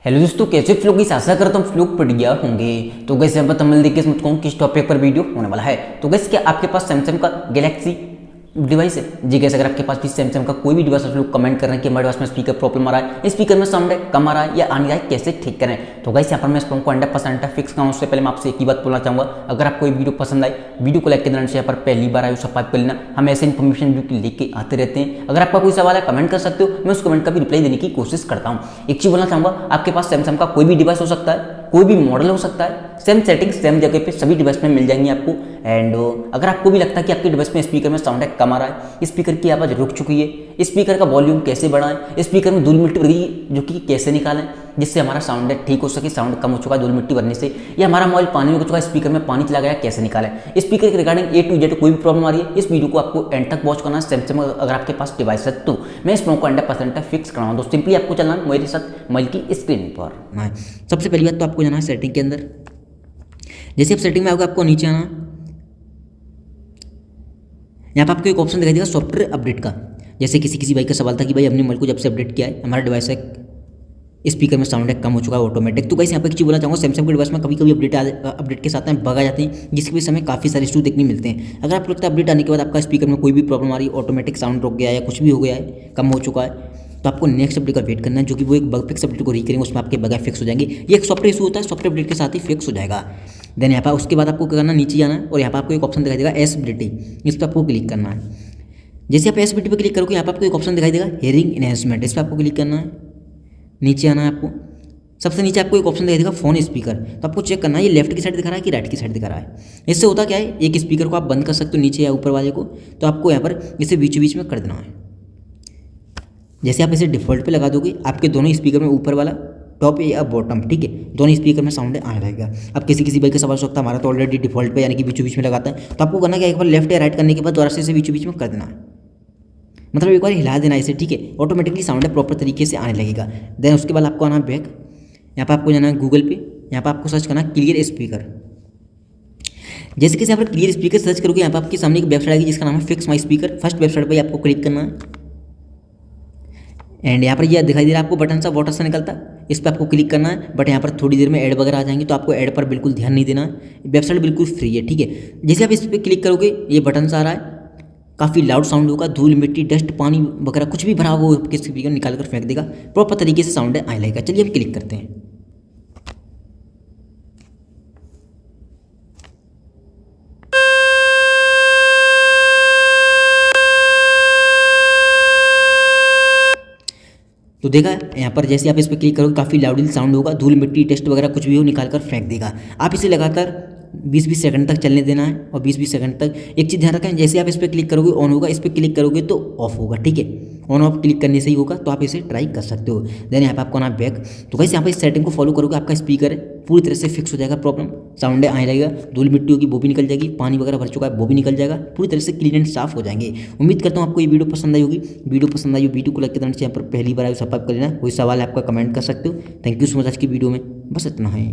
Hello दोस्तों, कैसे आप लोग की आशा करता हूँ आप लोग पढ़ गया होंगे। तो गैस यहाँ पर तमिल देखिए मुझको किस टॉपिक पर वीडियो होने वाला है। तो गैस क्या आपके पास सैमसंग का गैलेक्सी डिवाइस है जी? गैस अगर आपके पास भी सैमसंग का कोई भी डिवाइस आप लोग कमेंट कर रहे हैं कि हमारे पास में स्पीकर प्रॉब्लम आ रहा है, स्पीकर में साउंड है कम आ रहा है या आ नहीं रहा है, कैसे ठीक करें। तो गैस यहाँ पर मैं इस को 100% फिक्स कराऊँ उससे पहले मैं आपसे एक ही बात बोलना चाहूँगा, अगर आपको ये वीडियो पसंद आए, वीडियो को लाइक के दौरान से यहाँ पर पहली बार आए सब्सक्राइब कर लेना। हम ऐसे इन्फॉर्मेशन वीडियो लेके आते रहते हैं। अगर आपका कोई सवाल है कमेंट कर सकते हो, मैं उस कमेंट का भी रिप्लाई देने की कोशिश करता हूँ। एक चीज बोलना चाहूँगा, आपके पास सैमसंग का कोई भी डिवाइस हो सकता है, कोई भी मॉडल हो सकता है, सेम सेटिंग सेम जगह पे सभी डिवाइस में मिल जाएंगे आपको। एंड अगर आपको भी लगता है कि आपके डिवाइस में स्पीकर में साउंड है कम आ रहा है, स्पीकर की आवाज़ रुक चुकी है, स्पीकर का वॉल्यूम कैसे बढ़ाएं, स्पीकर में धूल मिट्टी भर गई जो कि कैसे निकालें जिससे हमारा साउंड है ठीक हो सके, साउंड कम हो चुका है धूल मिट्टी भरने से, या हमारा मोबाइल पानी में हो चुका है, स्पीकर में पानी चला गया, कैसे निकालें, स्पीकर के रिगार्डिंग ए टू जेड कोई भी प्रॉब्लम आ रही है, इस वीडियो को आपको एंड तक वॉच करना है। सैमसंग अगर आपके पास डिवाइस है तो मैं इस को 100% फिक्स कराऊँ। तो सिंपली आपको चलना है मेरे साथ मोबाइल की स्क्रीन पर। सबसे पहली बात तो आपको जाना है सेटिंग के अंदर। जैसे आप सेटिंग में आओगे आपको नीचे आना, यहाँ पर आपको एक ऑप्शन दिखाई देगा सॉफ्टवेयर अपडेट का। जैसे किसी भाई का सवाल था कि भाई हमने मोबाइल को जब से अपडेट किया है हमारा डिवाइस है स्पीकर में साउंड है कम हो चुका है ऑटोमेटिक। तो गाइस यहाँ पर एक चीज़ बोलना चाहूँगा, सैमसंग के डिवाइस में कभी कभी अपडेट के साथ में बग आ जाते हैं जिसकी वजह से हमें काफ़ी सारे इशू देखने मिलते हैं। अगर आपको लगता है अपडेट आने के बाद आपका स्पीकर में कोई भी प्रॉब्लम आ रही है, ऑटोमेटिक साउंड रुक गया है या कुछ भी हो गया है, कम हो चुका है, तो आपको नेक्स्ट अपडेट का वेट करना है, जो कि वो एक बग फिक्स अपडेट को री करेंगे, उसमें आपके बग फिक्स हो जाएंगे। ये एक सॉफ्टवेयर इशू होता है, सॉफ्टवेयर अपडेट के साथ ही फिक्स हो जाएगा। देन यहाँ पर उसके बाद आपको क्या करना है, नीचे जाना है और यहाँ पर आपको एक ऑप्शन दिखाई देगा एसबिलिटी, इस पर आपको क्लिक करना है। जैसे आप एसबिलिटी पर क्लिक करोगे यहाँ पर आपको एक ऑप्शन दिखाई देगा हियरिंग एनहेंसमेंट, इस पर आपको क्लिक करना है। नीचे आना है आपको, सबसे नीचे आपको एक ऑप्शन दिखाई देगा फोन स्पीकर, तो आपको चेक करना है ये लेफ्ट की साइड दिखा रहा है कि राइट की साइड दिखा रहा है। इससे होता क्या है, एक स्पीकर को आप बंद कर सकते हो नीचे या ऊपर वाले को, तो आपको यहाँ पर इसे बीचों बीच में कर देना है। जैसे आप इसे डिफ़ॉल्ट पे लगा दोगे आपके दोनों स्पीकर में ऊपर वाला टॉप या बॉटम, ठीक है, दोनों स्पीकर में साउंड आने लगेगा। अब किसी भाई का सवाल सकता है हमारा तो ऑलरेडी डिफ़ॉल्ट पे यानी कि बीचों बीच में लगाता है, तो आपको करना क्या, एक बार लेफ्ट या राइट करने के बाद दोबारा से इसे बीचों बीच में कर देना है, मतलब एक बार हिला देना इसे, ठीक है, ऑटोमेटिकली साउंड है प्रॉपर तरीके से आने लगेगा। देन उसके बाद आपको आना बैक, यहाँ पर आपको जाना है गूगल पे, यहाँ पर आपको सर्च करना है क्लियर स्पीकर। जैसे कि यहाँ पर क्लियर स्पीकर सर्च करोगे यहाँ पर आपके सामने एक वेबसाइट आएगी जिसका नाम है fix my speaker. First website पर आपको क्लिक करना है एंड यहाँ पर यह दिखाई दे रहा है आपको बटन सा वाटर से निकलता, इस पर आपको क्लिक करना है। बट यहाँ पर थोड़ी देर में ऐड वगैरह आ जाएंगे तो आपको ऐड पर बिल्कुल ध्यान नहीं देना है, वेबसाइट बिल्कुल फ्री है, ठीक है। जैसे आप इस पर क्लिक करोगे ये बटन सा आ रहा है, काफ़ी लाउड साउंड होगा, धूल मिट्टी डस्ट पानी वगैरह कुछ भी भरा हुआ आपके स्पीकर निकाल कर फेंक देगा, प्रॉपर तरीके से साउंड आने लगेगा। चलिए हम क्लिक करते हैं। तो देखा यहाँ पर जैसे आप इस पर क्लिक करोगे काफ़ी लाउडली साउंड होगा, धूल मिट्टी टेस्ट वगैरह कुछ भी हो निकाल कर फेंक देगा। आप इसे लगातार 20-20 सेकंड तक चलने देना है और 20-20 सेकंड तक एक चीज़ ध्यान रखें, जैसे आप इस पर क्लिक करोगे ऑन होगा, इस पर क्लिक करोगे तो ऑफ होगा, ठीक है, ऑन ऑफ क्लिक करने से ही होगा, तो आप इसे ट्राई कर सकते हो। देन यहाँ पर आपको आना बैक, तो वैसे यहाँ पर इस सेटिंग को फॉलो करोगे आपका स्पीकर पूरी तरह से फिक्स हो जाएगा, प्रॉब्लम साउंड आने लगेगा, धूल मिट्टी होगी वो भी निकल जाएगी, पानी वगैरह भर चुका है वो भी निकल जाएगा, पूरी तरह से क्लीन एंड साफ हो जाएंगे। उम्मीद करता हूँ आपको ये वीडियो पसंद आई होगी। वीडियो पसंद आई हो वीडियो को लाइक के यहाँ पर पहली बार आए सब्सक्राइब कर लेना, कोई सवाल है आपका कमेंट कर सकते हो। थैंक यू सो मच, आज की वीडियो में बस इतना है।